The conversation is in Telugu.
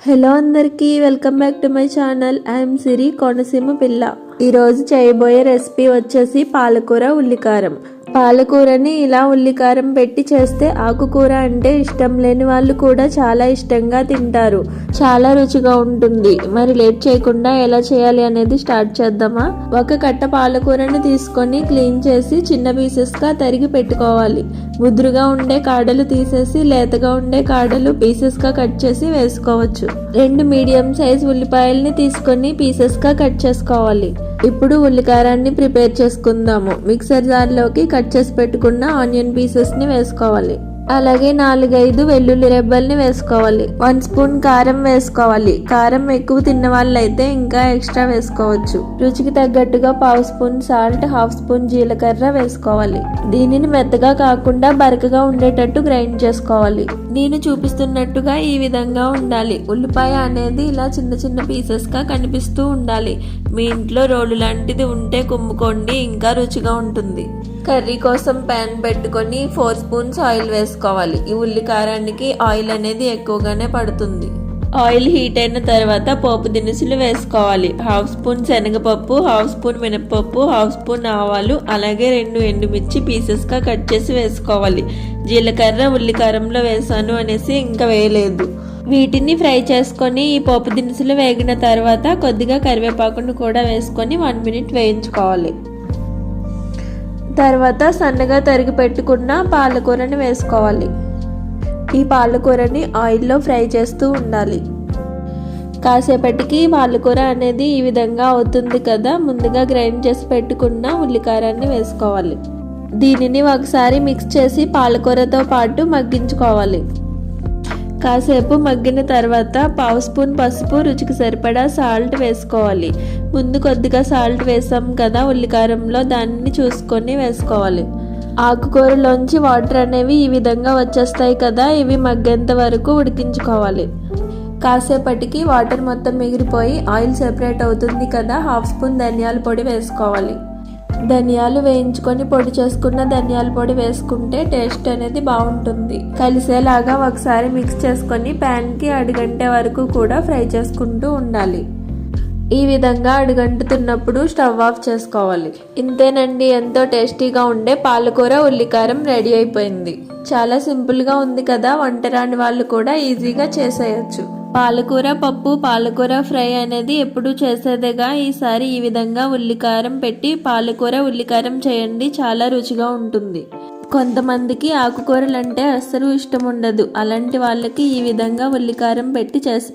హలో అందరికీ welcome back to my channel. I'm Siri Konaseema పిల్ల. ఈరోజు చేయబోయే రెసిపీ వచ్చేసి పాలకూర ఉల్లికారం. పాలకూరని ఇలా ఉల్లికారం పెట్టి చేస్తే ఆకుకూర అంటే ఇష్టం లేని వాళ్ళు కూడా చాలా ఇష్టంగా తింటారు. చాలా రుచిగా ఉంటుంది. మరి లేట్ చేయకుండా ఎలా చేయాలి అనేది స్టార్ట్ చేద్దామా? ఒక కట్ట పాలకూరని తీసుకొని క్లీన్ చేసి చిన్న పీసెస్గా తరిగి పెట్టుకోవాలి. ముదురుగా ఉండే కాడలు తీసేసి లేతగా ఉండే కాడలు పీసెస్గా కట్ చేసి వేసుకోవచ్చు. 2 మీడియం సైజ్ ఉల్లిపాయల్ని తీసుకొని పీసెస్గా కట్ చేసుకోవాలి. ఇప్పుడు ఉల్లికారాన్ని ప్రిపేర్ చేసుకుందాము. మిక్సర్ జార్లోకి కట్ చేసి పెట్టుకున్న ఆనియన్ పీసెస్ని వేసుకోవాలి. అలాగే 4-5 వెల్లుల్లి రెబ్బల్ని వేసుకోవాలి. 1 స్పూన్ కారం వేసుకోవాలి. కారం ఎక్కువ తిన్న వాళ్ళైతే ఇంకా ఎక్స్ట్రా వేసుకోవచ్చు. రుచికి తగ్గట్టుగా 1/2 స్పూన్ సాల్ట్, 1/2 స్పూన్ జీలకర్ర వేసుకోవాలి. దీనిని మెత్తగా కాకుండా బరకగా ఉండేటట్టు గ్రైండ్ చేసుకోవాలి. నేను చూపిస్తున్నట్టుగా ఈ విధంగా ఉండాలి. ఉల్లిపాయ అనేది ఇలా చిన్న చిన్న పీసెస్గా కనిపిస్తూ ఉండాలి. మీ ఇంట్లో రోలు లాంటిది ఉంటే కుమ్ముకోండి, ఇంకా రుచిగా ఉంటుంది. కర్రీ కోసం ప్యాన్ పెట్టుకొని 4 స్పూన్స్ ఆయిల్ వేసుకోవాలి. ఈ ఉల్లికారానికి ఆయిల్ అనేది ఎక్కువగానే పడుతుంది. ఆయిల్ హీట్ అయిన తర్వాత పోపు దినుసులు వేసుకోవాలి. 1/2 స్పూన్ శనగపప్పు, 1/2 స్పూన్ మినపప్పు, 1/2 స్పూన్ ఆవాలు, అలాగే 2 ఎండుమిర్చి పీసెస్గా కట్ చేసి వేసుకోవాలి. జీలకర్ర ఉల్లికారంలో వేసాను అనేసి ఇంకా వేయలేదు. వీటిని ఫ్రై చేసుకొని ఈ పోపు దినుసులు వేగిన తర్వాత కొద్దిగా కరివేపాకును కూడా వేసుకొని 1 మినిట్ వేయించుకోవాలి. తర్వాత సన్నగా తరిగి పెట్టుకున్న పాలకూరని వేసుకోవాలి. ఈ పాలకూరని ఆయిల్లో ఫ్రై చేస్తూ ఉండాలి. కాసేపటికి పాలకూర అనేది ఈ విధంగా అవుతుంది కదా, ముందుగా గ్రైండ్ చేసి పెట్టుకున్న ఉల్లికారాన్ని వేసుకోవాలి. దీనిని ఒకసారి మిక్స్ చేసి పాలకూరతో పాటు మగ్గించుకోవాలి. కాసేపు మగ్గిన తర్వాత 1/2 స్పూన్ పసుపు, రుచికి సరిపడా సాల్ట్ వేసుకోవాలి. ముందు కొద్దిగా సాల్ట్ వేసాం కదా ఉల్లికారంలో, దానిని చూసుకొని వేసుకోవాలి. ఆకుకూరలోంచి వాటర్ అనేవి ఈ విధంగా వచ్చేస్తాయి కదా, ఇవి మగ్గేంత వరకు ఉడికించుకోవాలి. కాసేపటికి వాటర్ మొత్తం మిగిలిపోయి ఆయిల్ సెపరేట్ అవుతుంది కదా, 1/2 స్పూన్ ధనియాల పొడి వేసుకోవాలి. ధనియాలు వేయించుకొని పొడి చేసుకున్న ధనియాల పొడి వేసుకుంటే టేస్ట్ అనేది బాగుంటుంది. కలిసేలాగా ఒకసారి మిక్స్ చేసుకొని ప్యాన్కి అడుగంటే వరకు కూడా ఫ్రై చేసుకుంటూ ఉండాలి. ఈ విధంగా అడుగంటుతున్నప్పుడు స్టవ్ ఆఫ్ చేసుకోవాలి. ఇంతేనండి, ఎంతో టేస్టీగా ఉండే పాలకూర ఉల్లికారం రెడీ అయిపోయింది. చాలా సింపుల్గా ఉంది కదా, వంట రాని వాళ్ళు కూడా ఈజీగా చేసేయచ్చు. పాలకూర పప్పు, పాలకూర ఫ్రై అనేది ఎప్పుడు చేసేదేగా, ఈసారి ఈ విధంగా ఉల్లికారం పెట్టి పాలకూర ఉల్లికారం చేయండి, చాలా రుచిగా ఉంటుంది. కొంతమందికి ఆకుకూరలు అంటే అస్సలు ఇష్టం ఉండదు. అలాంటి వాళ్ళకి ఈ విధంగా ఉల్లికారం పెట్టి చేసి